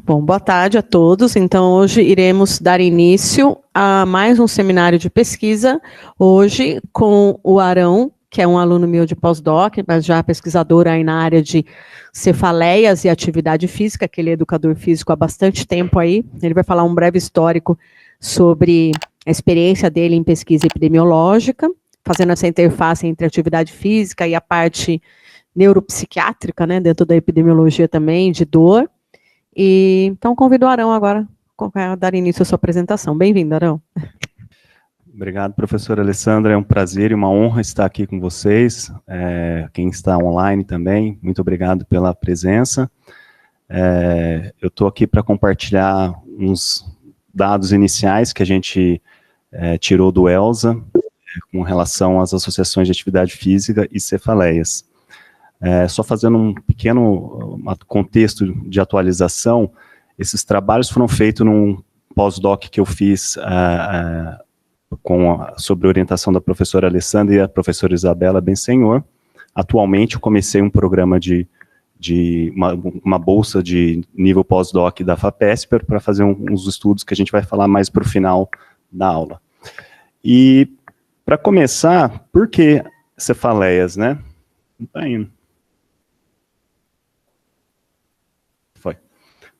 Bom, boa tarde a todos. Então, hoje iremos dar início a mais um seminário de pesquisa, hoje com o Arão, que é um aluno meu de pós-doc, mas já pesquisador aí na área de cefaleias e atividade física, que ele é educador físico há bastante tempo aí. Ele vai falar um breve histórico sobre a experiência dele em pesquisa epidemiológica, fazendo essa interface entre atividade física e a parte neuropsiquiátrica, né, dentro da epidemiologia também, de dor. E então convido o Arão agora a dar início à sua apresentação. Bem-vindo, Arão. Obrigado, professora Alessandra, é um prazer e uma honra estar aqui com vocês, quem está online também, muito obrigado pela presença. Eu estou aqui para compartilhar uns dados iniciais que a gente tirou do ELSA, com relação às associações de atividade física e cefaleias. Só fazendo um pequeno contexto de atualização, esses trabalhos foram feitos num pós-doc que eu fiz sobre orientação da professora Alessandra e a professora Isabela Bensenhor. Atualmente eu comecei um programa de uma bolsa de nível pós-doc da FAPESP para fazer uns estudos que a gente vai falar mais para o final da aula. E para começar, por que cefaleias, né? Não está indo.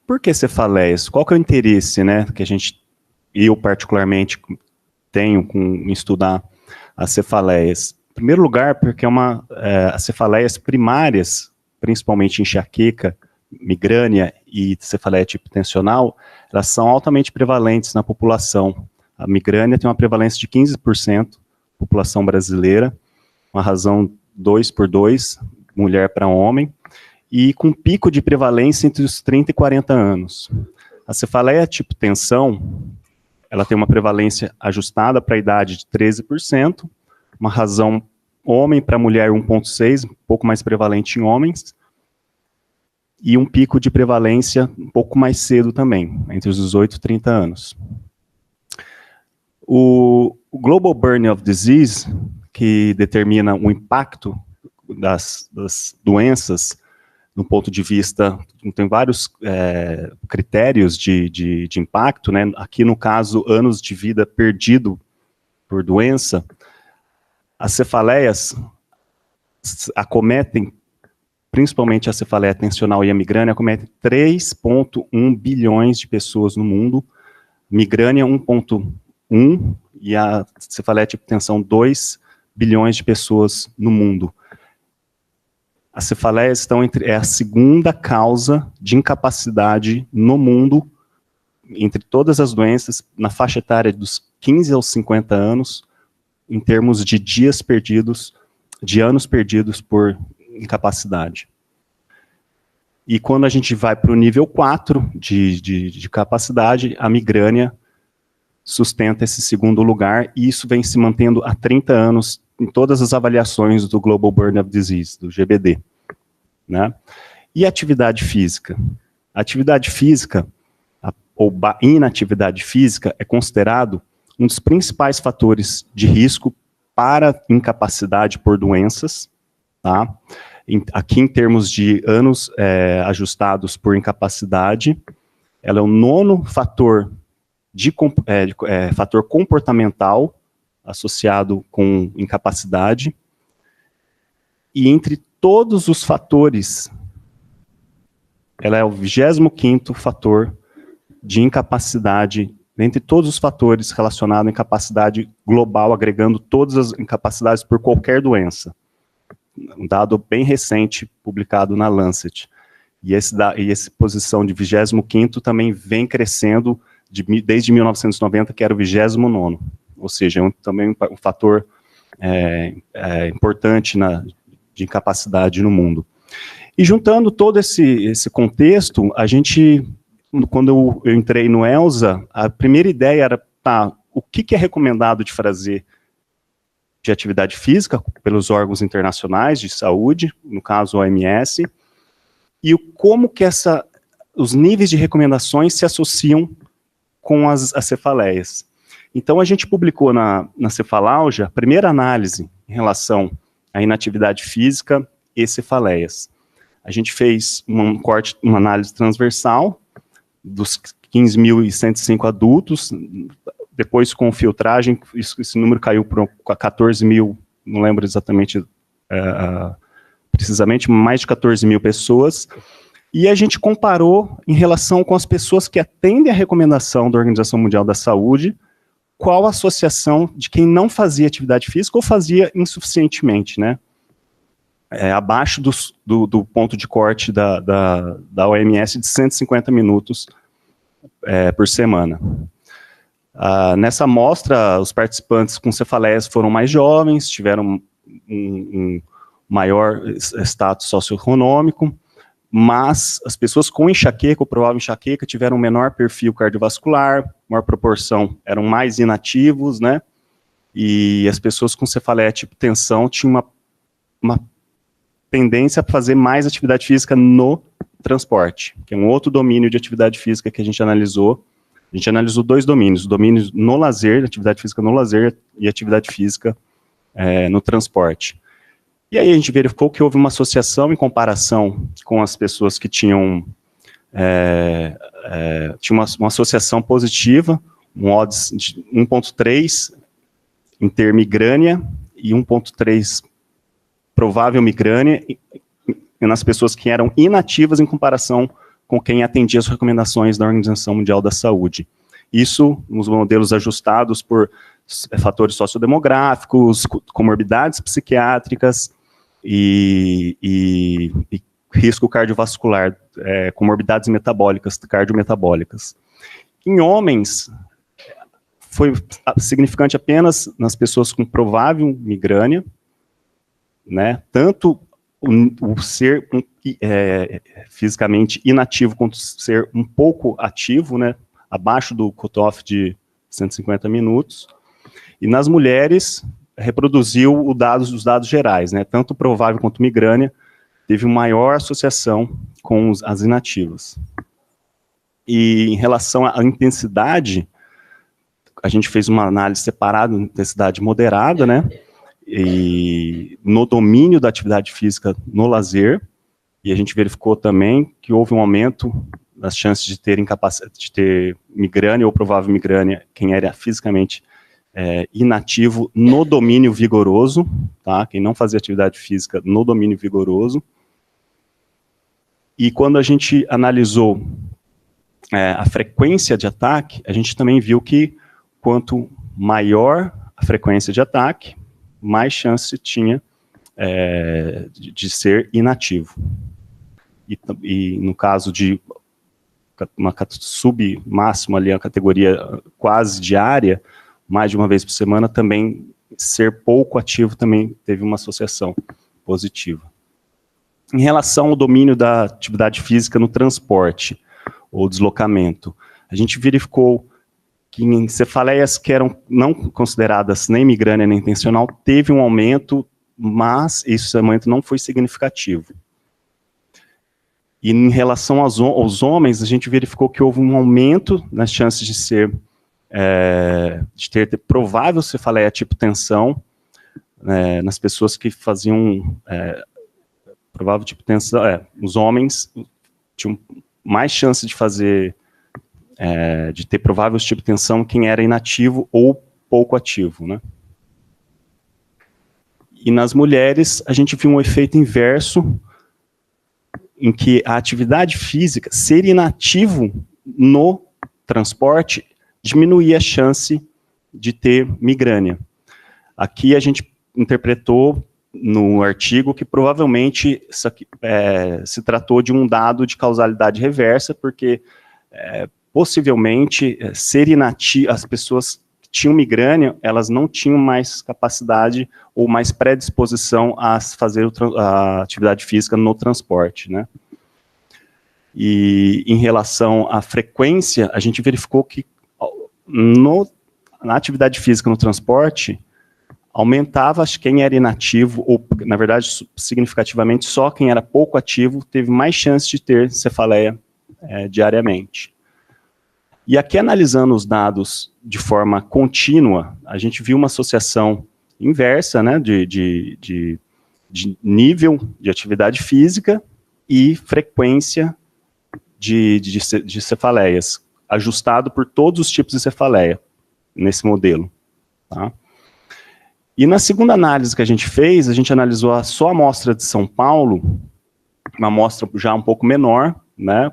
Por que cefaleias? Qual que é o interesse, né, que eu particularmente tenho em estudar as cefaleias? Em primeiro lugar, porque as cefaleias primárias, principalmente enxaqueca, migrânia e cefaleia tipo tensional, elas são altamente prevalentes na população. A migrânia tem uma prevalência de 15%, população brasileira, uma razão 2/2, mulher para homem, e com pico de prevalência entre os 30 e 40 anos. A cefaleia tipo tensão, ela tem uma prevalência ajustada para a idade de 13%, uma razão homem para mulher 1,6, um pouco mais prevalente em homens, e um pico de prevalência um pouco mais cedo também, entre os 18 e 30 anos. O Global Burden of Disease, que determina o impacto das doenças, no ponto de vista, tem vários critérios de impacto, né? Aqui no caso, anos de vida perdido por doença, as cefaleias acometem, principalmente a cefaleia tensional e a migrânia, acometem 3,1 bilhões de pessoas no mundo, migrânia 1,1 e a cefaleia tipo tensão 2 bilhões de pessoas no mundo. As cefaleias é a segunda causa de incapacidade no mundo, entre todas as doenças, na faixa etária dos 15 aos 50 anos, em termos de dias perdidos, de anos perdidos por incapacidade. E quando a gente vai para o nível 4 de capacidade, a migrânia sustenta esse segundo lugar, e isso vem se mantendo há 30 anos, em todas as avaliações do Global Burden of Disease, do GBD. Né? E atividade física? A atividade física, ou inatividade física, é considerado um dos principais fatores de risco para incapacidade por doenças, tá? Aqui em termos de anos ajustados por incapacidade, ela é o 9º fator, fator comportamental associado com incapacidade, e entre todos os fatores, ela é o 25º fator de incapacidade, entre todos os fatores relacionados à incapacidade global, agregando todas as incapacidades por qualquer doença. Um dado bem recente, publicado na Lancet. E essa posição de 25º também vem crescendo desde 1990, que era o 29º. Ou seja, também um fator importante de incapacidade no mundo. E juntando todo esse contexto, quando eu entrei no ELSA, a primeira ideia era, o que é recomendado de fazer de atividade física pelos órgãos internacionais de saúde, no caso a OMS, e como que os níveis de recomendações se associam com as cefaleias. Então, a gente publicou na Cefalalgia a primeira análise em relação à inatividade física e cefaleias. A gente fez uma análise transversal, dos 15.105 adultos, depois com filtragem, esse número caiu para 14 mil, não lembro exatamente, precisamente, mais de 14 mil pessoas, e a gente comparou em relação com as pessoas que atendem a recomendação da Organização Mundial da Saúde, qual a associação de quem não fazia atividade física ou fazia insuficientemente, né? Abaixo do ponto de corte da OMS de 150 minutos por semana. Nessa amostra, os participantes com cefaleias foram mais jovens, tiveram um maior status socioeconômico, mas as pessoas com enxaqueca, ou provável enxaqueca, tiveram um menor perfil cardiovascular, maior proporção eram mais inativos, né? E as pessoas com cefaleia tipo tensão tinham uma tendência a fazer mais atividade física no transporte, que é um outro domínio de atividade física que a gente analisou. A gente analisou 2 domínios, o domínio no lazer, atividade física no lazer, e atividade física no transporte. E aí a gente verificou que houve uma associação em comparação com as pessoas que tinham uma associação positiva, um odds de 1.3 em ter migrânia e 1.3 provável migrânia nas pessoas que eram inativas em comparação com quem atendia as recomendações da Organização Mundial da Saúde. Isso nos modelos ajustados por fatores sociodemográficos, comorbidades psiquiátricas e risco cardiovascular, comorbidades metabólicas, cardiometabólicas. Em homens, foi significante apenas nas pessoas com provável migrânia, né, tanto o ser fisicamente inativo quanto ser um pouco ativo, né, abaixo do cutoff de 150 minutos, e nas mulheres reproduziu os dados gerais, né, tanto provável quanto migrânia, teve maior associação com as inativas. E em relação à intensidade, a gente fez uma análise separada, intensidade moderada, né, e no domínio da atividade física no lazer, e a gente verificou também que houve um aumento das chances de ter migrânia ou provável migrânia, quem era fisicamente inativo no domínio vigoroso, tá? Quem não fazia atividade física no domínio vigoroso. E quando a gente analisou a frequência de ataque, a gente também viu que quanto maior a frequência de ataque, mais chance tinha de ser inativo. E no caso de uma submáxima ali, a categoria quase diária, mais de uma vez por semana, também ser pouco ativo também teve uma associação positiva. Em relação ao domínio da atividade física no transporte ou deslocamento, a gente verificou que em cefaleias que eram não consideradas nem migrânia nem intencional, teve um aumento, mas esse aumento não foi significativo. E em relação aos homens, a gente verificou que houve um aumento nas chances de ter provável cefaleia tipo tensão, nas pessoas que faziam provável tipo tensão, os homens tinham mais chance de fazer, de ter provável tipo de tensão quem era inativo ou pouco ativo, né? E nas mulheres, a gente viu um efeito inverso, em que a atividade física, ser inativo no transporte, diminuía a chance de ter migrânia. Aqui a gente interpretou no artigo que provavelmente isso aqui, se tratou de um dado de causalidade reversa, porque possivelmente ser inativo, as pessoas que tinham migrânia, elas não tinham mais capacidade ou mais predisposição a fazer a atividade física no transporte, né? E em relação à frequência, a gente verificou que na atividade física no transporte, aumentava quem era inativo, ou na verdade, significativamente, só quem era pouco ativo teve mais chance de ter cefaleia diariamente. E aqui, analisando os dados de forma contínua, a gente viu uma associação inversa, né, de nível de atividade física e frequência de cefaleias, ajustado por todos os tipos de cefaleia, nesse modelo. Tá? E na segunda análise que a gente fez, a gente analisou só a amostra de São Paulo, uma amostra já um pouco menor, né,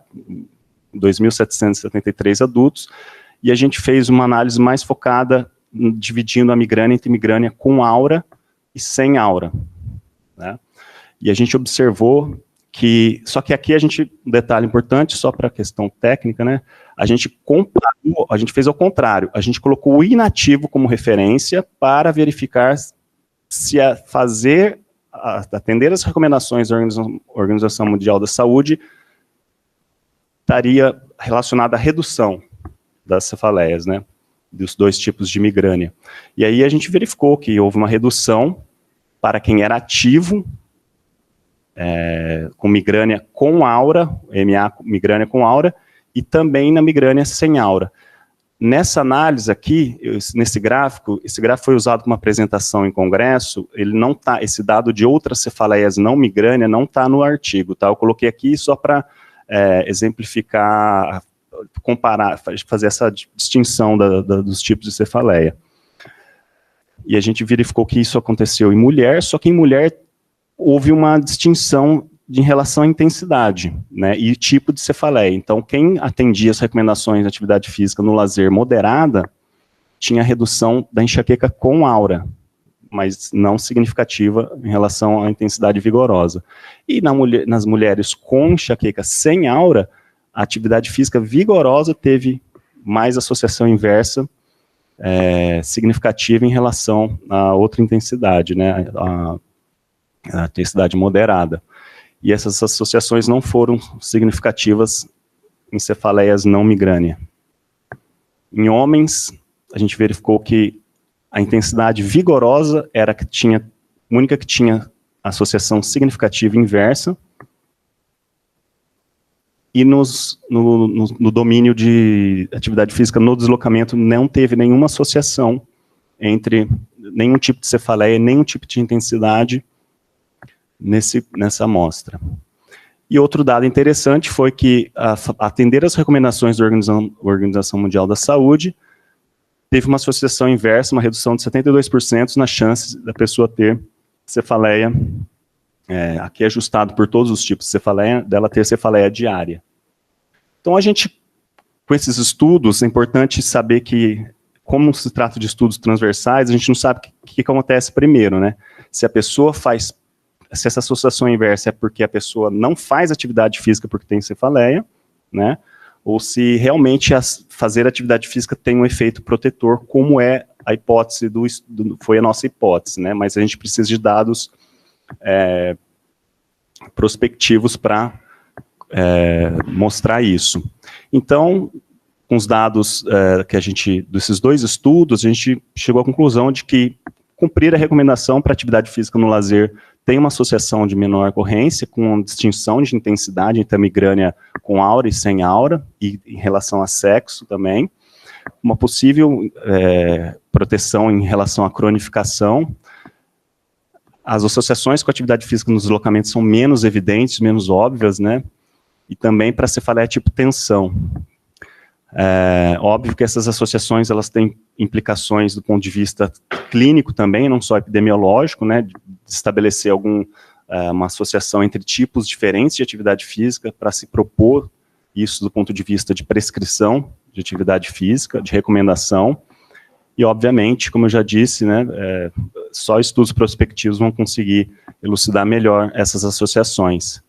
2.773 adultos, e a gente fez uma análise mais focada, dividindo a migrânia entre migrânia com aura e sem aura. Né? E a gente observou que, só que aqui um detalhe importante, só para a questão técnica, né, a gente fez ao contrário, a gente colocou o inativo como referência para verificar se atender as recomendações da Organização Mundial da Saúde estaria relacionada à redução das cefaleias, né, dos dois tipos de migrânia. E aí a gente verificou que houve uma redução para quem era ativo, com migrânia com aura, MA migrânia com aura, e também na migrânia sem aura. Nessa análise aqui, nesse gráfico, esse gráfico foi usado como apresentação em congresso, ele não tá, esse dado de outras cefaleias não migrânia não está no artigo, tá? Eu coloquei aqui só para exemplificar, comparar, fazer essa distinção dos tipos de cefaleia. E a gente verificou que isso aconteceu em mulher, só que em mulher houve uma distinção em relação à intensidade, né, e tipo de cefaleia. Então, quem atendia as recomendações de atividade física no lazer moderada, tinha redução da enxaqueca com aura, mas não significativa em relação à intensidade vigorosa. E nas mulheres com enxaqueca sem aura, a atividade física vigorosa teve mais associação inversa, significativa em relação a outra intensidade, né, a intensidade moderada. E essas associações não foram significativas em cefaleias não migrânia. Em homens, a gente verificou que a intensidade vigorosa era única que tinha associação significativa inversa, e no domínio de atividade física no deslocamento não teve nenhuma associação entre nenhum tipo de cefaleia e nenhum tipo de intensidade nessa amostra. E outro dado interessante foi que, atender as recomendações da Organização Mundial da Saúde, teve uma associação inversa, uma redução de 72% nas chances da pessoa ter cefaleia, aqui ajustado por todos os tipos de cefaleia, dela ter cefaleia diária. Então, com esses estudos, é importante saber que, como se trata de estudos transversais, a gente não sabe o que acontece primeiro, né? Se essa associação inversa é porque a pessoa não faz atividade física porque tem cefaleia, né? Ou se realmente fazer atividade física tem um efeito protetor, como é a hipótese foi a nossa hipótese, né? Mas a gente precisa de dados prospectivos para mostrar isso. Então, com os dados desses dois estudos, a gente chegou à conclusão de que cumprir a recomendação para atividade física no lazer tem uma associação de menor ocorrência, com distinção de intensidade entre a migrânia com aura e sem aura, e em relação a sexo também, uma possível proteção em relação à cronificação. As associações com a atividade física nos deslocamentos são menos evidentes, menos óbvias, né? E também para cefaleia tipo tensão. Óbvio que essas associações elas têm implicações do ponto de vista clínico também, não só epidemiológico, né, de estabelecer uma associação entre tipos diferentes de atividade física para se propor isso do ponto de vista de prescrição de atividade física, de recomendação, e obviamente, como eu já disse, né, só estudos prospectivos vão conseguir elucidar melhor essas associações.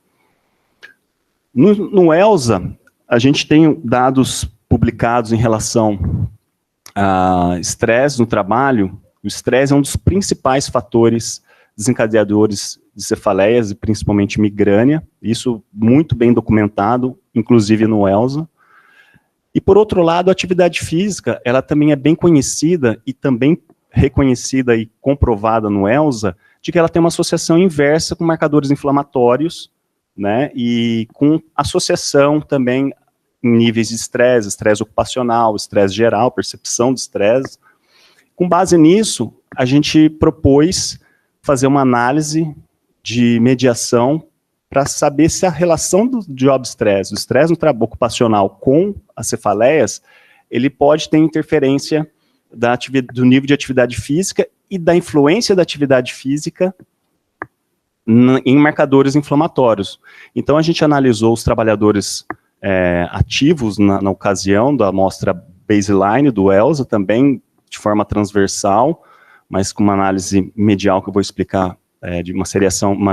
No ELSA, a gente tem dados publicados em relação a estresse no trabalho. O estresse é um dos principais fatores desencadeadores de cefaleias, e principalmente migrânia, isso muito bem documentado, inclusive no ELSA. E por outro lado, a atividade física, ela também é bem conhecida e também reconhecida e comprovada no ELSA, de que ela tem uma associação inversa com marcadores inflamatórios, né, e com associação também em níveis de estresse ocupacional, estresse geral, percepção de estresse. Com base nisso, a gente propôs fazer uma análise de mediação para saber se a relação do job stress, o estresse no trabalho ocupacional com as cefaleias, ele pode ter interferência do nível de atividade física e da influência da atividade física em marcadores inflamatórios. Então, a gente analisou os trabalhadores ativos na ocasião da amostra baseline do ELSA, também de forma transversal, mas com uma análise medial que eu vou explicar, de uma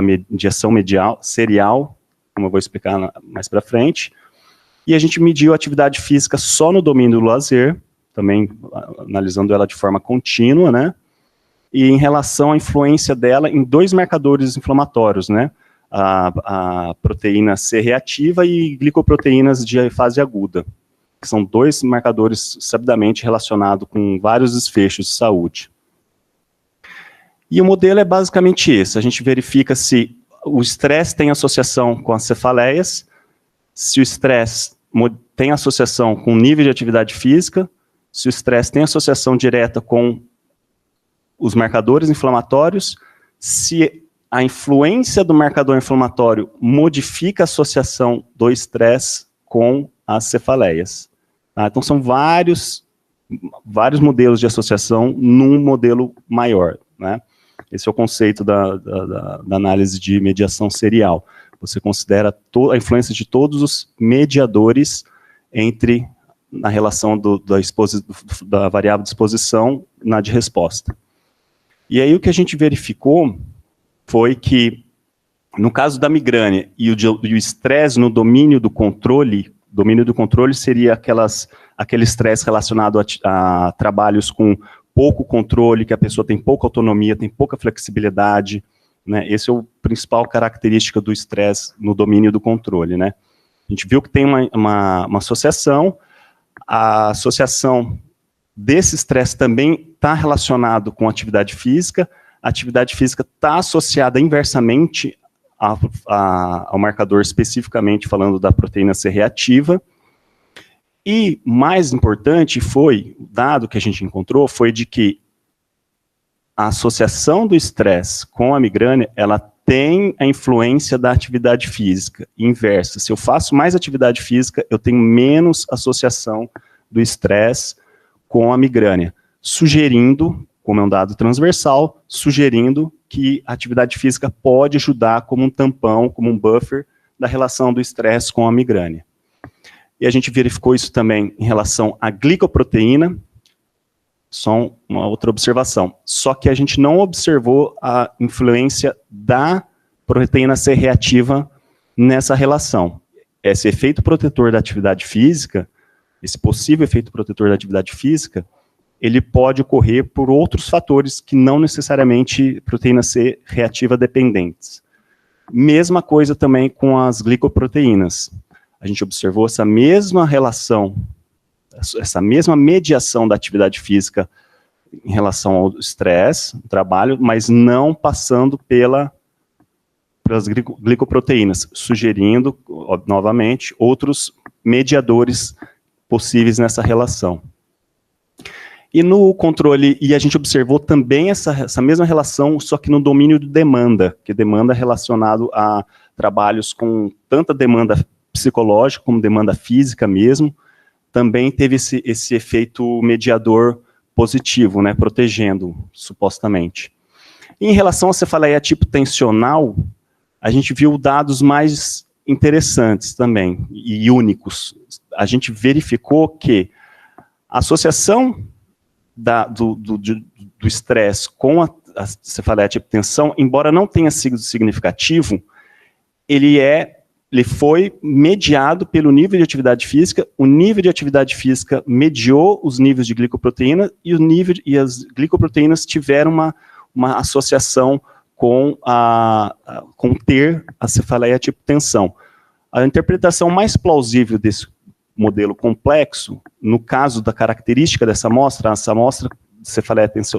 mediação serial, como eu vou explicar mais para frente. E a gente mediu a atividade física só no domínio do lazer, também analisando ela de forma contínua, né? E em relação à influência dela em 2 marcadores inflamatórios, né? A proteína C reativa e glicoproteínas de fase aguda, que são 2 marcadores sabidamente relacionados com vários desfechos de saúde. E o modelo é basicamente esse, a gente verifica se o estresse tem associação com as cefaleias, se o estresse tem associação com o nível de atividade física, se o estresse tem associação direta com os marcadores inflamatórios, se a influência do marcador inflamatório modifica a associação do estresse com as cefaleias. Tá? Então, são vários modelos de associação num modelo maior, né? Esse é o conceito da análise de mediação serial. Você considera a influência de todos os mediadores na relação da variável de exposição na de resposta. E aí o que a gente verificou foi que, no caso da migrânia e o estresse no domínio do controle seria aquele estresse relacionado a trabalhos com pouco controle, que a pessoa tem pouca autonomia, tem pouca flexibilidade, né? Esse é o principal característica do estresse no domínio do controle, né? A gente viu que tem uma associação, a associação desse estresse também está relacionado com a atividade física está associada inversamente ao marcador, especificamente falando da proteína C reativa. E mais importante o dado que a gente encontrou foi de que a associação do estresse com a migrânia, ela tem a influência da atividade física, inversa. Se eu faço mais atividade física, eu tenho menos associação do estresse com a migrânia, sugerindo, como é um dado transversal, sugerindo que a atividade física pode ajudar como um tampão, como um buffer da relação do estresse com a migrânia. E a gente verificou isso também em relação à glicoproteína, só uma outra observação. Só que a gente não observou a influência da proteína C reativa nessa relação. Esse efeito protetor da atividade física, esse possível efeito protetor da atividade física, ele pode ocorrer por outros fatores que não necessariamente proteína C reativa dependentes. Mesma coisa também com as glicoproteínas. A gente observou essa mesma relação, essa mesma mediação da atividade física em relação ao estresse, no trabalho, mas não passando pelas glicoproteínas, sugerindo, novamente, outros mediadores possíveis nessa relação. E no controle, e a gente observou também essa mesma relação, só que no domínio de demanda, que demanda relacionado a trabalhos com tanta demanda psicológica como demanda física mesmo, também teve esse efeito mediador positivo, né, protegendo, supostamente. E em relação à cefaleia tipo tensional, a gente viu dados mais interessantes também, e únicos. A gente verificou que a associação do estresse com a cefaleia tipo tensão, embora não tenha sido significativo, ele foi mediado pelo nível de atividade física, o nível de atividade física mediou os níveis de glicoproteína e as glicoproteínas tiveram uma associação com ter a cefaleia tipo tensão. A interpretação mais plausível desse modelo complexo, no caso da característica dessa amostra, essa amostra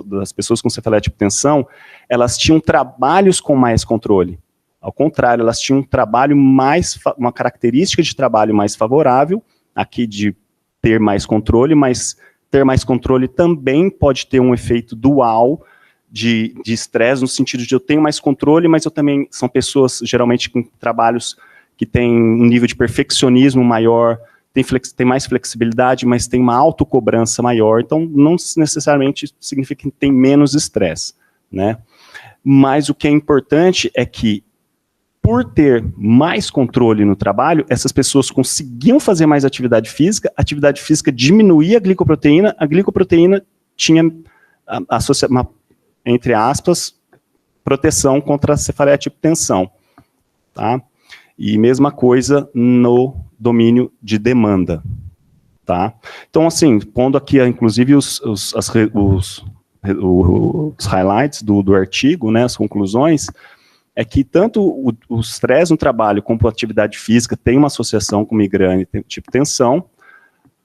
das pessoas com cefaleia tipo tensão, elas tinham trabalhos com mais controle. Ao contrário, elas tinham uma característica de trabalho mais favorável, aqui de ter mais controle, mas ter mais controle também pode ter um efeito dual de estresse, no sentido de eu tenho mais controle, mas eu também, são pessoas geralmente com trabalhos que têm um nível de perfeccionismo maior, tem mais flexibilidade, mas tem uma autocobrança maior, então não necessariamente significa que tem menos estresse, né? Mas o que é importante é que, por ter mais controle no trabalho, essas pessoas conseguiam fazer mais atividade física, a atividade física diminuía a glicoproteína tinha uma, entre aspas, proteção contra a cefaleia tipo tensão, tá? E mesma coisa no domínio de demanda, tá? Então, assim, pondo aqui, inclusive, os highlights do artigo, né, as conclusões, é que tanto o estresse no trabalho como a atividade física tem uma associação com migrânia tipo tensão.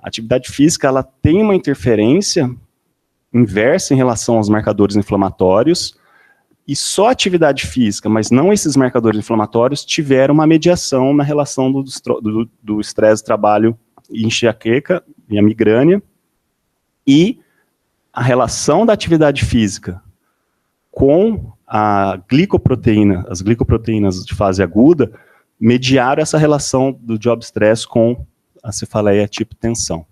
A atividade física, ela tem uma interferência inversa em relação aos marcadores inflamatórios, e só a atividade física, mas não esses marcadores inflamatórios, tiveram uma mediação na relação do estresse do trabalho e enxaqueca e a migrânia, e a relação da atividade física com a glicoproteína, as glicoproteínas de fase aguda, mediaram essa relação do job stress com a cefaleia tipo tensão.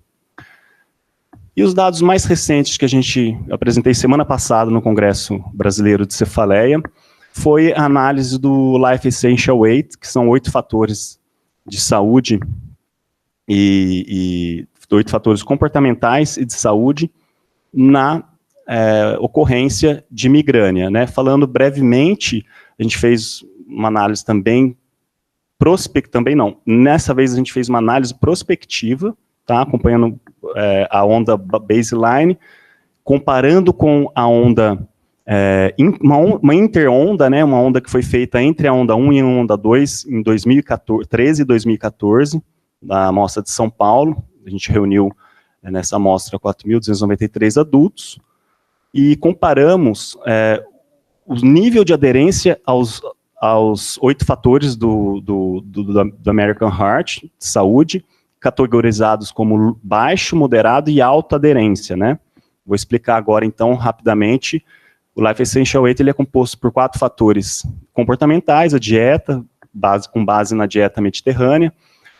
E os dados mais recentes que eu apresentei semana passada no Congresso Brasileiro de Cefaleia, foi a análise do Life Essential 8, que são 8 fatores de saúde e 8 fatores comportamentais e de saúde na ocorrência de migrânia, né? Falando brevemente, a gente fez uma análise também, nessa vez a gente fez uma análise prospectiva, tá? Acompanhando a onda baseline, comparando com a onda, uma interonda, né? Uma onda que foi feita entre a onda 1 e a onda 2 em 2013 e 2014, na amostra de São Paulo. A gente reuniu nessa amostra 4.293 adultos, e comparamos o nível de aderência aos 8 fatores do American Heart, de saúde, categorizados como baixo, moderado e alta aderência, né? Vou explicar agora, então, rapidamente. O Life Essential 8 ele é composto por 4 fatores comportamentais: a dieta, com base na dieta mediterrânea,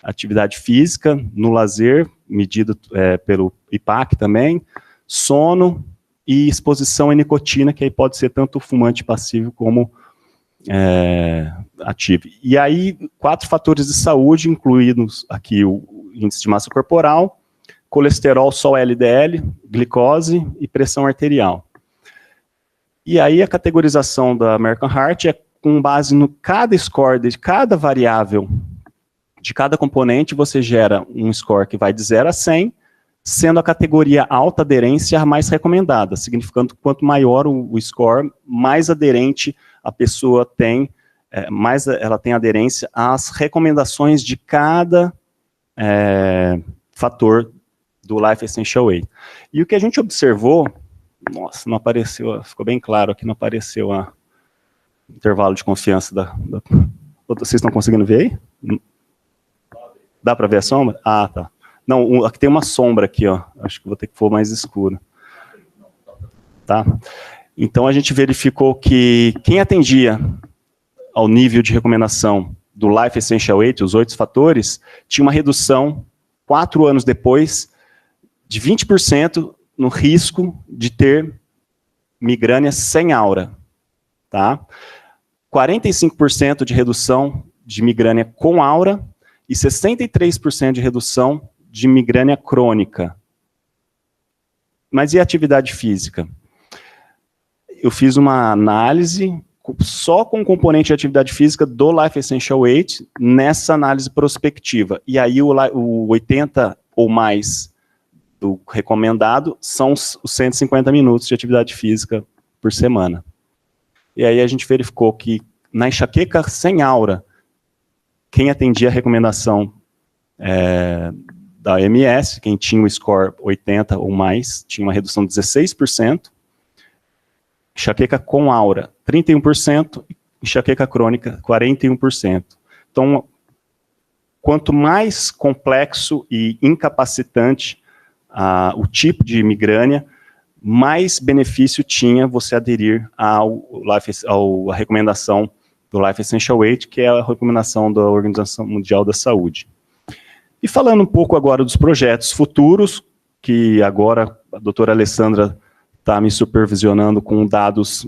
atividade física, no lazer, medido pelo IPAC também, sono, e exposição à nicotina, que aí pode ser tanto fumante passivo como ativo. E aí, 4 fatores de saúde, incluídos aqui o índice de massa corporal, colesterol só LDL, glicose e pressão arterial. E aí a categorização da American Heart é com base no cada score de cada variável, de cada componente, você gera um score que vai de 0 a 100, sendo a categoria alta aderência a mais recomendada, significando que quanto maior o score, mais aderente a pessoa tem, mais ela tem aderência às recomendações de cada fator do Life Essential 8. E o que a gente observou, nossa, não apareceu, ficou bem claro aqui, não apareceu o intervalo de confiança vocês estão conseguindo ver aí? Dá para ver a sombra? Ah, tá. Não, aqui tem uma sombra aqui, ó. Acho que vou ter que pôr mais escuro. Tá? Então, a gente verificou que quem atendia ao nível de recomendação do Life Essential 8, os 8 fatores, tinha uma redução, 4 anos depois, de 20% no risco de ter migrânia sem aura. Tá? 45% de redução de migrânia com aura e 63% de redução de migrânia crônica. Mas e a atividade física? Eu fiz uma análise só com o componente de atividade física do Life Essential 8 nessa análise prospectiva. E aí o 80 ou mais do recomendado são os 150 minutos de atividade física por semana. E aí a gente verificou que na enxaqueca sem aura, quem atendia a recomendação da OMS, quem tinha o score 80 ou mais, tinha uma redução de 16%, enxaqueca com aura, 31%, enxaqueca crônica, 41%. Então, quanto mais complexo e incapacitante o tipo de migrânia, mais benefício tinha você aderir à recomendação do Life Essential 8, que é a recomendação da Organização Mundial da Saúde. E falando um pouco agora dos projetos futuros, que agora a doutora Alessandra está me supervisionando com dados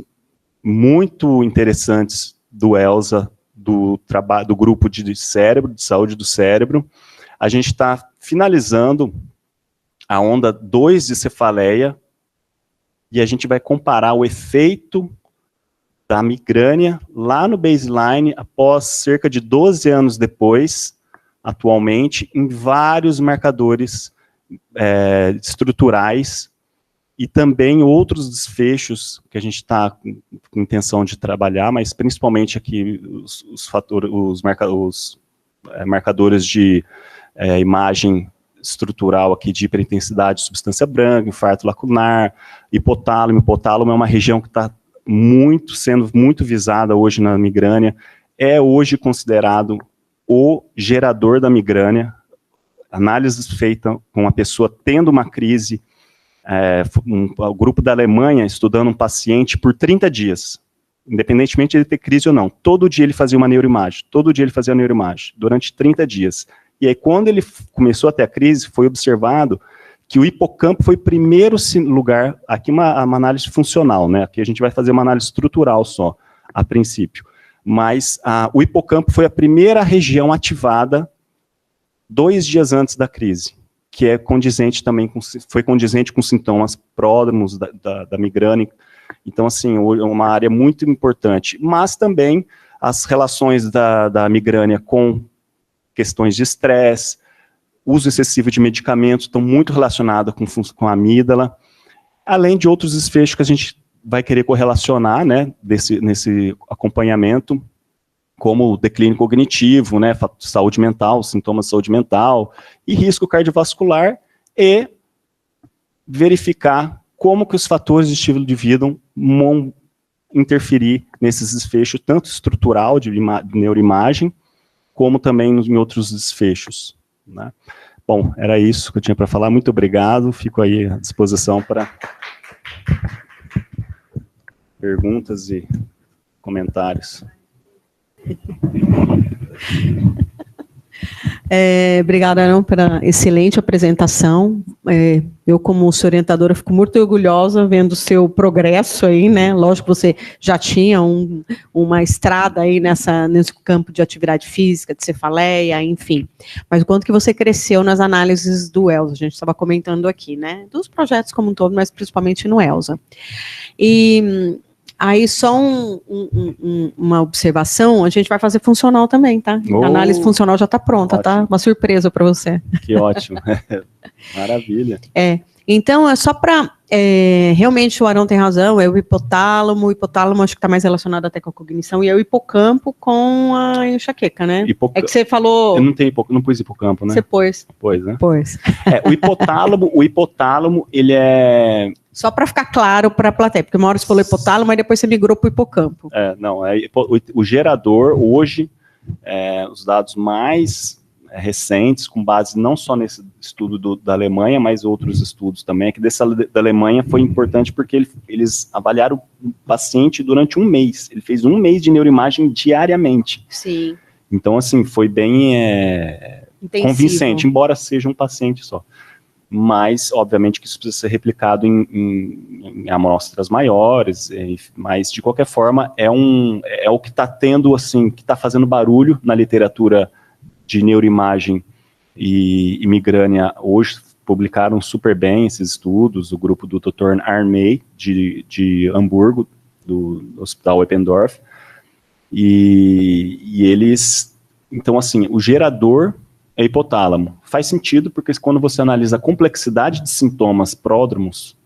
muito interessantes do ELSA, do grupo de saúde do cérebro. A gente está finalizando a onda 2 de cefaleia, e a gente vai comparar o efeito da migrânia lá no baseline, após cerca de 12 anos depois, atualmente, em vários marcadores estruturais, e também outros desfechos que a gente está com intenção de trabalhar, mas principalmente aqui os marcadores de imagem estrutural aqui de hiperintensidade de substância branca, infarto lacunar, hipotálamo. Hipotálamo é uma região que está sendo muito visada hoje na migrânia, é hoje considerado o gerador da migrânia. Análises feitas com a pessoa tendo uma crise, o grupo da Alemanha estudando um paciente por 30 dias, independentemente de ele ter crise ou não, todo dia ele fazia uma neuroimagem, durante 30 dias. E aí, quando ele começou a ter a crise, foi observado que o hipocampo foi o primeiro lugar, aqui uma análise funcional, né? Aqui a gente vai fazer uma análise estrutural só, a princípio. Mas o hipocampo foi a primeira região ativada 2 dias antes da crise, que é condizente também, foi condizente com sintomas pródromos da migrânia. Então, assim, é uma área muito importante. Mas também as relações da migrânia com questões de estresse, uso excessivo de medicamentos, estão muito relacionados com a amígdala, além de outros desfechos que a gente vai querer correlacionar, né, nesse acompanhamento, como o declínio cognitivo, né, saúde mental, sintomas de saúde mental, e risco cardiovascular, e verificar como que os fatores de estilo de vida vão interferir nesses desfechos, tanto estrutural, de neuroimagem, como também em outros desfechos, né? Bom, era isso que eu tinha para falar. Muito obrigado. Fico aí à disposição para perguntas e comentários. Obrigada, Arão, pela excelente apresentação. Eu, como sua orientadora, fico muito orgulhosa vendo o seu progresso aí, né? Lógico que você já tinha uma estrada aí nesse campo de atividade física, de cefaleia, enfim. Mas o quanto que você cresceu nas análises do ELSA, a gente estava comentando aqui, né? Dos projetos como um todo, mas principalmente no ELSA. E aí, só uma observação, a gente vai fazer funcional também, tá? A análise funcional já está pronta, ótimo. Tá? Uma surpresa para você. Que ótimo. Maravilha. Então, é só para... realmente, o Arão tem razão, é o hipotálamo acho que está mais relacionado até com a cognição, e é o hipocampo com a enxaqueca, né? É que você falou... Eu não pus hipocampo, né? Você pôs. Pôs, né? Pôs. O hipotálamo, ele é... Só para ficar claro para a plateia, porque uma hora você falou hipotálamo, mas depois você migrou para o hipocampo. O gerador, hoje, os dados mais recentes, com base não só nesse estudo da Alemanha, mas outros estudos também, que dessa da Alemanha foi importante porque eles avaliaram o paciente durante 1 mês. Ele fez 1 mês de neuroimagem diariamente. Sim. Então, assim, foi bem convincente, embora seja um paciente só. Mas, obviamente, que isso precisa ser replicado em amostras maiores, mas, de qualquer forma, é o que está tendo, assim, que está fazendo barulho na literatura de neuroimagem e migrânia. Hoje publicaram super bem esses estudos, o grupo do Dr. Armey, de Hamburgo, do Hospital Eppendorf, e eles, então, assim, o gerador é hipotálamo. Faz sentido, porque quando você analisa a complexidade de sintomas pródromos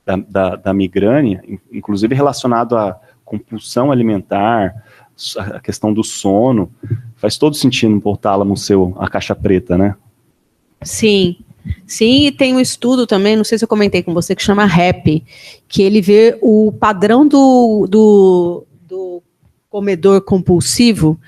da migrânia, inclusive relacionado à compulsão alimentar, a questão do sono, faz todo sentido no hipotálamo a caixa preta, né? Sim, e tem um estudo também, não sei se eu comentei com você, que chama RAP, que ele vê o padrão do comedor compulsivo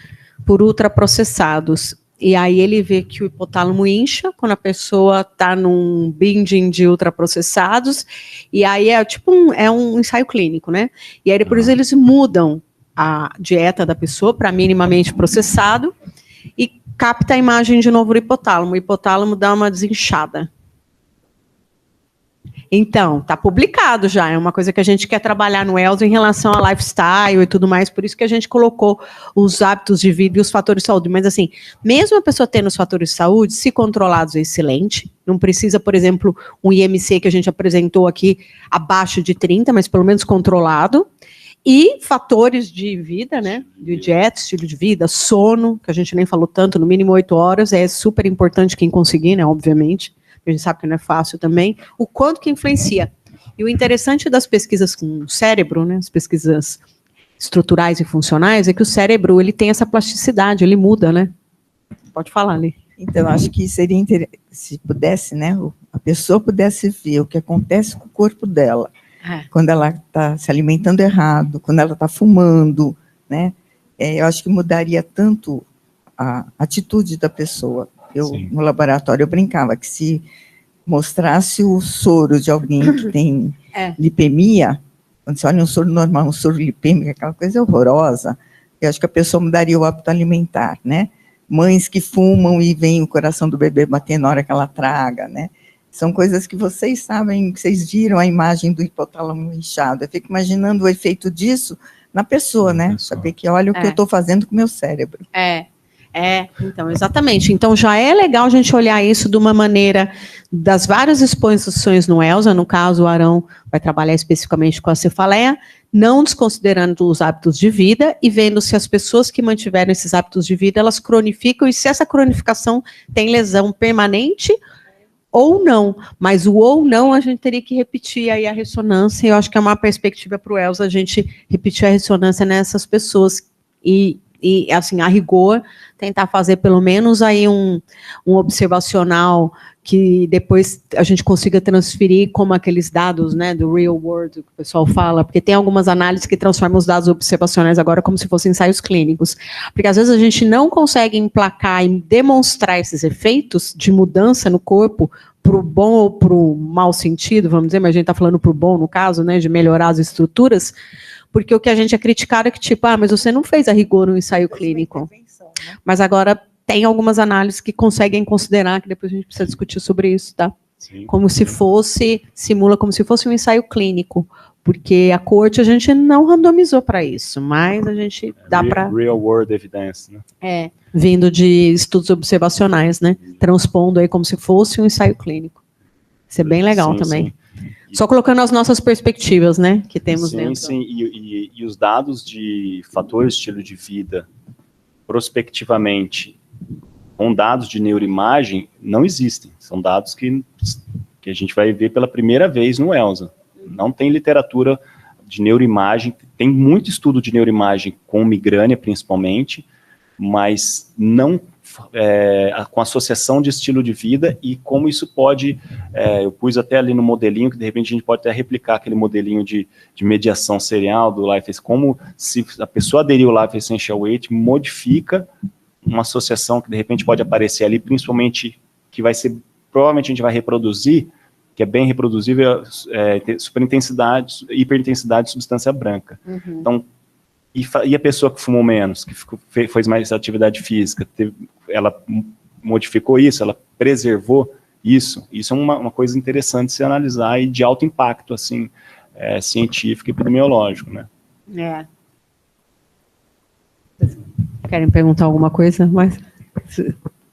por ultraprocessados. e aí ele vê que o hipotálamo incha quando a pessoa está num binging de ultraprocessados, e aí é tipo um ensaio clínico, né? E aí depois eles mudam a dieta da pessoa para minimamente processado e capta a imagem de novo do hipotálamo. O hipotálamo dá uma desinchada. Então, está publicado já, é uma coisa que a gente quer trabalhar no ELSA em relação a lifestyle e tudo mais, por isso que a gente colocou os hábitos de vida e os fatores de saúde. Mas assim, mesmo a pessoa tendo os fatores de saúde, se controlados é excelente, não precisa, por exemplo, um IMC que a gente apresentou aqui abaixo de 30, mas pelo menos controlado, e fatores de vida, né, de dieta, estilo de vida, sono, que a gente nem falou tanto, no mínimo 8 horas, é super importante quem conseguir, né, obviamente, a gente sabe que não é fácil também, o quanto que influencia. E o interessante das pesquisas com o cérebro, né, as pesquisas estruturais e funcionais, é que o cérebro, ele tem essa plasticidade, ele muda, né? Pode falar, Lê. Então, acho que seria interessante, se pudesse, né, a pessoa pudesse ver o que acontece com o corpo dela, quando ela está se alimentando errado, quando ela está fumando, né, eu acho que mudaria tanto a atitude da pessoa. No laboratório, eu brincava que se mostrasse o soro de alguém que tem lipemia, quando você olha um soro normal, um soro lipêmico, aquela coisa horrorosa, eu acho que a pessoa mudaria o hábito alimentar, né? Mães que fumam e veem o coração do bebê bater na hora que ela traga, né? São coisas que vocês sabem, vocês viram a imagem do hipotálamo inchado. Eu fico imaginando o efeito disso na pessoa, né? Saber que olha o que eu estou fazendo com o meu cérebro. Então, exatamente. Então, já é legal a gente olhar isso de uma maneira das várias exposições no ELSA, no caso, o Arão vai trabalhar especificamente com a cefaleia, não desconsiderando os hábitos de vida e vendo se as pessoas que mantiveram esses hábitos de vida, elas cronificam e se essa cronificação tem lesão permanente ou não. Mas o ou não, a gente teria que repetir aí a ressonância, e eu acho que é uma perspectiva para o ELSA a gente repetir a ressonância nessas pessoas e assim, a rigor, tentar fazer pelo menos aí um observacional que depois a gente consiga transferir como aqueles dados, né, do real world, que o pessoal fala, porque tem algumas análises que transformam os dados observacionais agora como se fossem ensaios clínicos, porque às vezes a gente não consegue emplacar e demonstrar esses efeitos de mudança no corpo para o bom ou para o mau sentido, vamos dizer, mas a gente está falando para o bom no caso, né, de melhorar as estruturas, porque o que a gente é criticado é que, tipo, mas você não fez a rigor um ensaio clínico. Mas agora tem algumas análises que conseguem considerar, que depois a gente precisa discutir sobre isso, tá? Sim. Como se fosse, simula como se fosse um ensaio clínico, porque a corte a gente não randomizou para isso, mas a gente dá para... Real world evidence, né? Vindo de estudos observacionais, né? Transpondo aí como se fosse um ensaio clínico. Isso é bem legal também. Sim. Só colocando as nossas perspectivas, né, que temos dentro. Sim, e os dados de fatores de estilo de vida, prospectivamente, com dados de neuroimagem, não existem. São dados que a gente vai ver pela primeira vez no ELSA. Não tem literatura de neuroimagem, tem muito estudo de neuroimagem com migrânia, principalmente, mas não com associação de estilo de vida e como isso pode, eu pus até ali no modelinho, que de repente a gente pode até replicar aquele modelinho de mediação serial do Life, como se a pessoa aderir ao Life Essential Weight, modifica uma associação que de repente pode aparecer ali, principalmente que vai ser, provavelmente a gente vai reproduzir, que é bem reproduzível, superintensidade, hiperintensidade de substância branca. Uhum. Então, e a pessoa que fumou menos, que fez mais atividade física, ela modificou isso, ela preservou isso. Isso é uma coisa interessante de se analisar e de alto impacto, assim, científico e epidemiológico, né? Querem perguntar alguma coisa mais?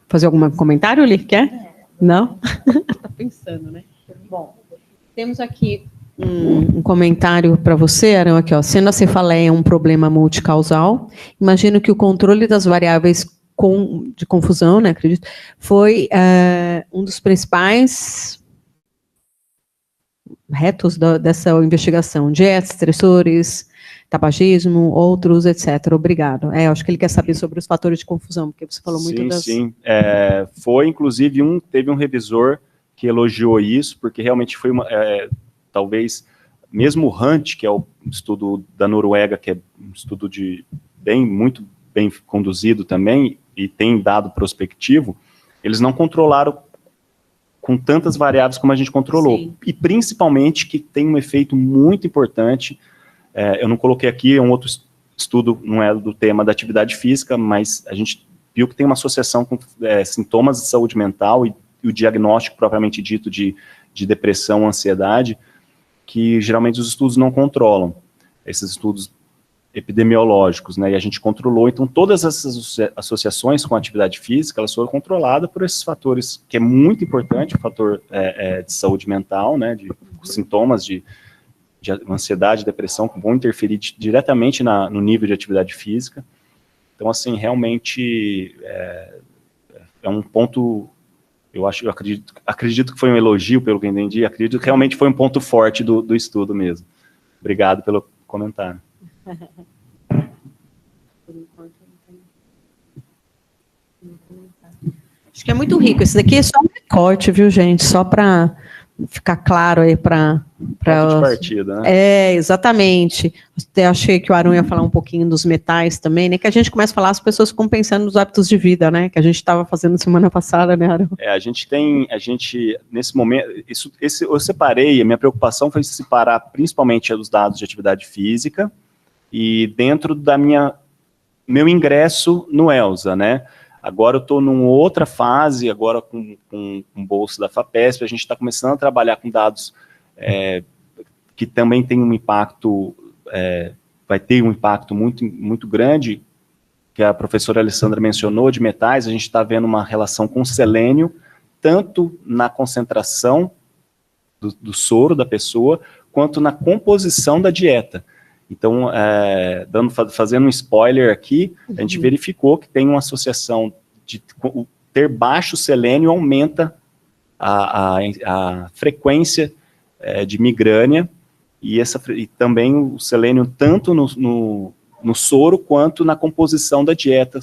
Fazer algum comentário, Li? Quer? Não? Tá pensando, né? Bom, temos aqui um comentário para você, Arão, aqui, ó. Sendo a cefaleia um problema multicausal, imagino que o controle das variáveis de confusão, né, acredito, foi um dos principais retos dessa investigação. Dieta, estressores, tabagismo, outros, etc. Obrigado. Eu acho que ele quer saber sobre os fatores de confusão, porque você falou muito das... Sim, foi, inclusive, teve um revisor que elogiou isso, porque realmente foi talvez, mesmo o Hunt, que é o estudo da Noruega, que é um estudo muito bem conduzido também, e tem dado prospectivo, eles não controlaram com tantas variáveis como a gente controlou. Sim. E principalmente que tem um efeito muito importante, eu não coloquei aqui, é um outro estudo, não é do tema da atividade física, mas a gente viu que tem uma associação com sintomas de saúde mental e o diagnóstico propriamente dito de depressão, ansiedade, que geralmente os estudos não controlam, esses estudos epidemiológicos, né, e a gente controlou, então todas essas associações com a atividade física, elas foram controladas por esses fatores, que é muito importante, o fator de saúde mental, né, de sintomas de ansiedade, depressão, que vão interferir diretamente no nível de atividade física. Então, assim, realmente é um ponto, eu acredito que foi um elogio, pelo que eu entendi, acredito que realmente foi um ponto forte do estudo mesmo. Obrigado pelo comentário. Acho que é muito rico. Esse daqui é só um recorte, viu, gente? Só para ficar claro aí para ponto de partida, né? Exatamente. Eu achei que o Arão ia falar um pouquinho dos metais também, né? Que a gente começa a falar, as pessoas ficam pensando nos hábitos de vida, né? Que a gente estava fazendo semana passada, né, Arão? A gente nesse momento, eu separei, a minha preocupação foi separar principalmente os dados de atividade física e dentro da meu ingresso no ELSA, né? Agora eu estou numa outra fase, agora com bolsa da FAPESP, a gente está começando a trabalhar com dados que também tem um impacto, vai ter um impacto muito, muito grande, que a professora Alessandra mencionou, de metais. A gente está vendo uma relação com selênio, tanto na concentração do soro da pessoa, quanto na composição da dieta. Então, fazendo um spoiler aqui, a gente verificou que tem uma associação de ter baixo selênio aumenta a frequência de migrânia, e também o selênio tanto no soro quanto na composição da dieta.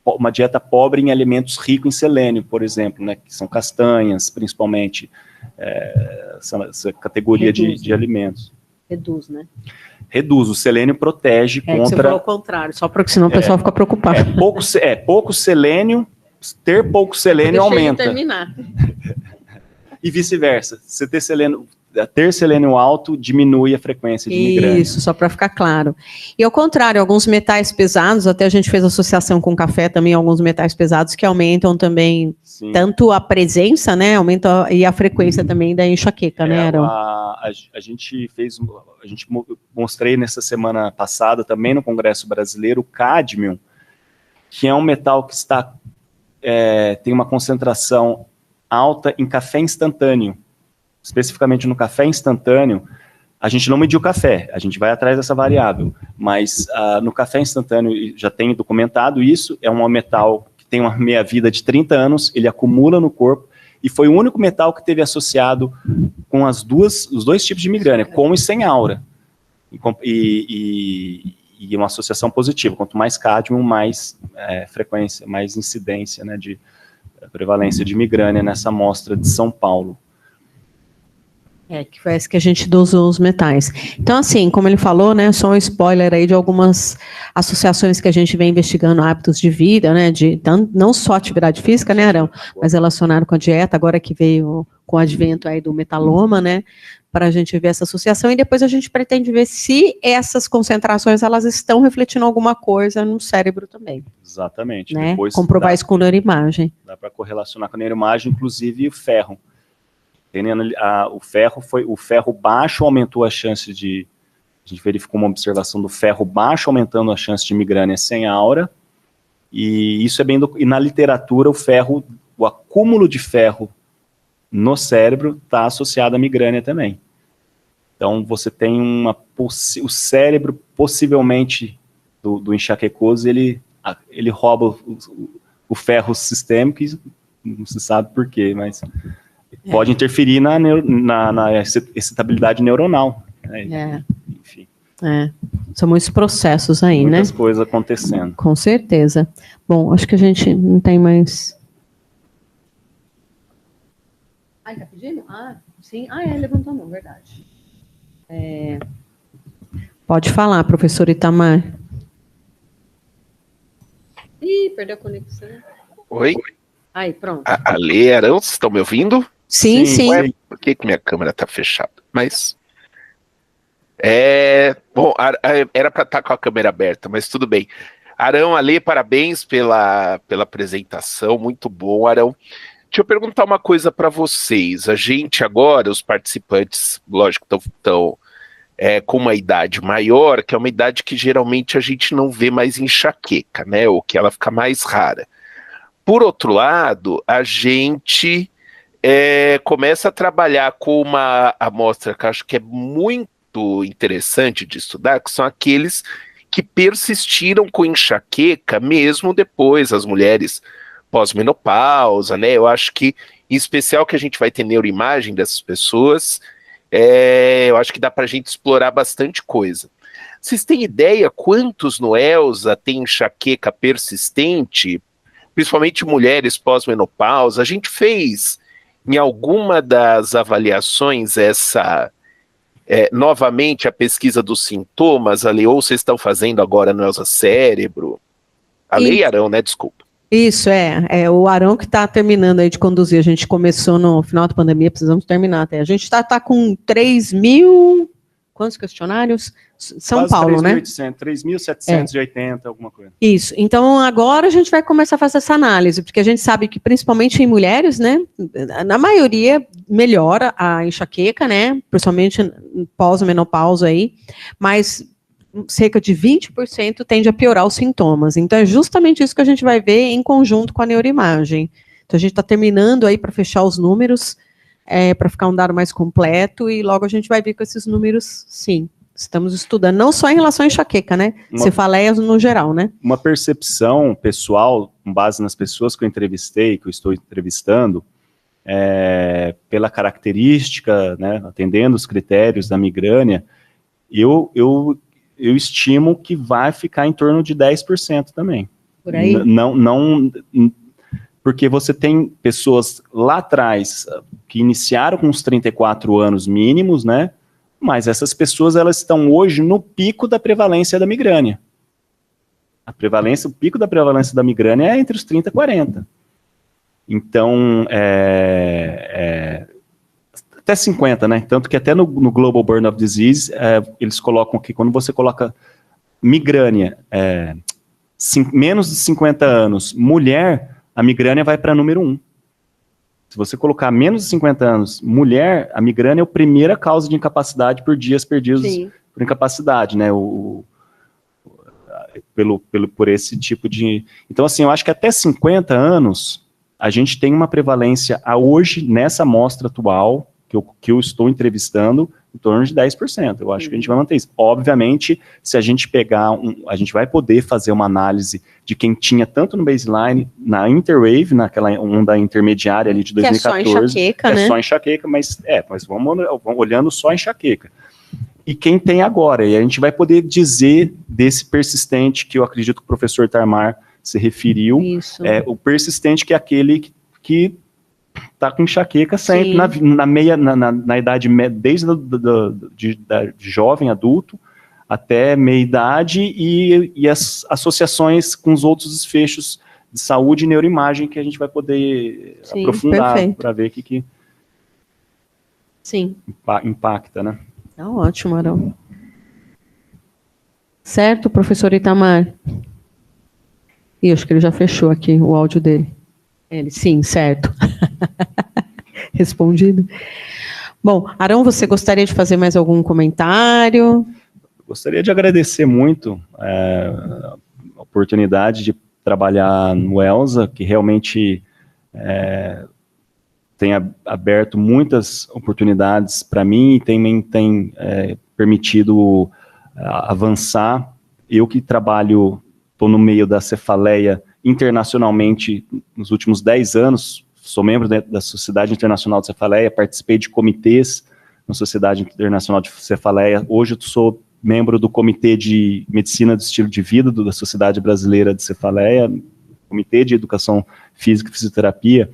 Uma dieta pobre em alimentos ricos em selênio, por exemplo, né, que são castanhas, principalmente, essa categoria de alimentos. Reduz, né? Reduz, o selênio protege contra... Você falou o contrário, só porque senão o pessoal fica preocupado. Pouco selênio, ter pouco selênio aumenta. Terminar. E vice-versa, ter selênio alto diminui a frequência de migrânia. Isso, só para ficar claro. E ao contrário, alguns metais pesados, até a gente fez associação com café também, alguns metais pesados que aumentam também, sim, tanto a presença, né, aumenta e a frequência também da enxaqueca, né, Arão? A gente mostrei nessa semana passada também no Congresso Brasileiro o cádmio, que é um metal que tem uma concentração alta em café instantâneo. Especificamente no café instantâneo, a gente não mediu café, a gente vai atrás dessa variável, mas no café instantâneo, já tem documentado isso, é um metal que tem uma meia-vida de 30 anos, ele acumula no corpo, e foi o único metal que teve associado com os dois tipos de migrânia, com e sem aura, e uma associação positiva. Quanto mais cádmio, mais frequência, mais incidência, né, de prevalência de migrânia nessa amostra de São Paulo. Que foi esse que a gente dosou os metais. Então, assim, como ele falou, né, só um spoiler aí de algumas associações que a gente vem investigando, hábitos de vida, né, não só atividade física, né, Arão, mas relacionado com a dieta, agora que veio com o advento aí do metaloma, né, para a gente ver essa associação, e depois a gente pretende ver se essas concentrações, elas estão refletindo alguma coisa no cérebro também. Exatamente. Né? Depois comprovar isso com neuroimagem. Dá para correlacionar com a neuroimagem, inclusive o ferro. O ferro baixo aumentou a chance a gente verificou uma observação do ferro baixo aumentando a chance de migrânia sem aura, e isso e na literatura o acúmulo de ferro no cérebro está associado à migrânia também. Então você tem o cérebro possivelmente do enxaquecoso, ele rouba o ferro sistêmico, e não se sabe por quê, mas pode interferir na excitabilidade neuronal. Né? Enfim. São muitos processos aí, né? Muitas coisas acontecendo. Com certeza. Bom, acho que a gente não tem mais... Tá pedindo? Sim. Levantou a mão, verdade. Pode falar, professor Itamar. Ih, perdeu a conexão. Oi? Aí, pronto. Ale, Arão, vocês estão me ouvindo? Sim, sim. Ué, por que minha câmera tá fechada? Mas... Bom, era para estar com a câmera aberta, mas tudo bem. Arão, Ale, parabéns pela apresentação, muito bom, Arão. Deixa eu perguntar uma coisa para vocês. A gente agora, os participantes, lógico, estão com uma idade maior, que é uma idade que geralmente a gente não vê mais enxaqueca, né? Ou que ela fica mais rara. Por outro lado, a gente começa a trabalhar com uma amostra que eu acho que é muito interessante de estudar, que são aqueles que persistiram com enxaqueca mesmo depois, as mulheres pós-menopausa, né? Eu acho que, em especial, que a gente vai ter neuroimagem dessas pessoas, eu acho que dá para a gente explorar bastante coisa. Vocês têm ideia quantos no ELSA têm enxaqueca persistente, principalmente mulheres pós-menopausa? A gente fez, em alguma das avaliações, novamente a pesquisa dos sintomas, ali, ou vocês estão fazendo agora no ELSA Cérebro? A Lei Arão, né? Desculpa. Isso, o Arão que está terminando aí de conduzir. A gente começou no final da pandemia, precisamos terminar até. A gente está com 3.000, quantos questionários? São quase Paulo, 3.780, alguma coisa. Isso, então agora a gente vai começar a fazer essa análise, porque a gente sabe que principalmente em mulheres, né, na maioria melhora a enxaqueca, né, principalmente pós-menopausa aí, mas cerca de 20% tende a piorar os sintomas. Então, é justamente isso que a gente vai ver em conjunto com a neuroimagem. Então, a gente está terminando aí para fechar os números, para ficar um dado mais completo, e logo a gente vai ver com esses números, sim. Estamos estudando, não só em relação à enxaqueca, né? Cefaleias no geral, né? Uma percepção pessoal, com base nas pessoas que eu entrevistei, que eu estou entrevistando, pela característica, né, atendendo os critérios da migrânia, eu estimo que vai ficar em torno de 10% também. Por aí? Não, porque você tem pessoas lá atrás que iniciaram com os 34 anos mínimos, né? Mas essas pessoas, elas estão hoje no pico da prevalência da migrânia. O pico da prevalência da migrânia é entre os 30 e 40. Então, até 50, né? Tanto que até no Global Burden of Disease, eles colocam que quando você coloca migrânia, menos de 50 anos, mulher, a migrânia vai para número 1. Se você colocar menos de 50 anos, mulher, a migrânia é a primeira causa de incapacidade por dias perdidos por incapacidade, né? Por esse tipo de... Então, assim, eu acho que até 50 anos, a gente tem uma prevalência hoje, nessa amostra atual, que eu estou entrevistando, em torno de 10%. Eu acho que a gente vai manter isso. Obviamente, se a gente pegar, a gente vai poder fazer uma análise de quem tinha tanto no baseline, na Interwave, naquela onda intermediária ali de 2014. Que é só enxaqueca, né? É só enxaqueca, mas vamos olhando só enxaqueca. E quem tem agora, e a gente vai poder dizer desse persistente, que eu acredito que o professor Tarmar se referiu, o persistente que é aquele que está com enxaqueca sempre na idade média, desde de jovem, adulto, até meia-idade, e as associações com os outros desfechos de saúde e neuroimagem que a gente vai poder aprofundar para ver o que impacta, né? Tá ótimo, Arão. Certo, professor Itamar? Acho que ele já fechou aqui o áudio dele. Sim, certo. Respondido. Bom, Arão, você gostaria de fazer mais algum comentário? Gostaria de agradecer muito a oportunidade de trabalhar no ELSA, que realmente tem aberto muitas oportunidades para mim e também tem permitido avançar. Eu que trabalho, estou no meio da cefaleia internacionalmente nos últimos 10 anos, sou membro da Sociedade Internacional de Cefaleia, participei de comitês na Sociedade Internacional de Cefaleia, hoje eu sou membro do Comitê de Medicina do Estilo de Vida da Sociedade Brasileira de Cefaleia, Comitê de Educação Física e Fisioterapia,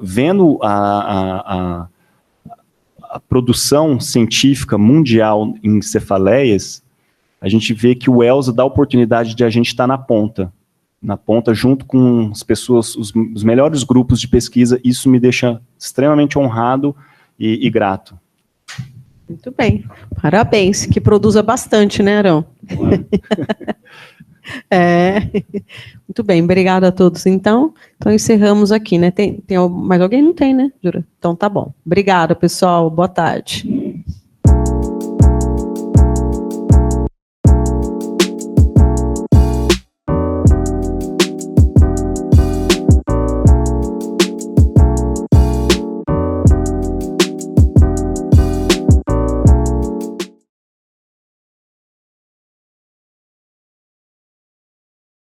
vendo a produção científica mundial em cefaleias, a gente vê que o ELSA dá a oportunidade de a gente estar na ponta. na ponta, junto com as pessoas, os melhores grupos de pesquisa. Isso me deixa extremamente honrado e grato. Muito bem, parabéns, que produza bastante, né, Arão? Claro. Muito bem, obrigada a todos, então encerramos aqui, né, tem mais alguém? Não tem, né, Jura? Então tá bom, obrigada, pessoal, boa tarde.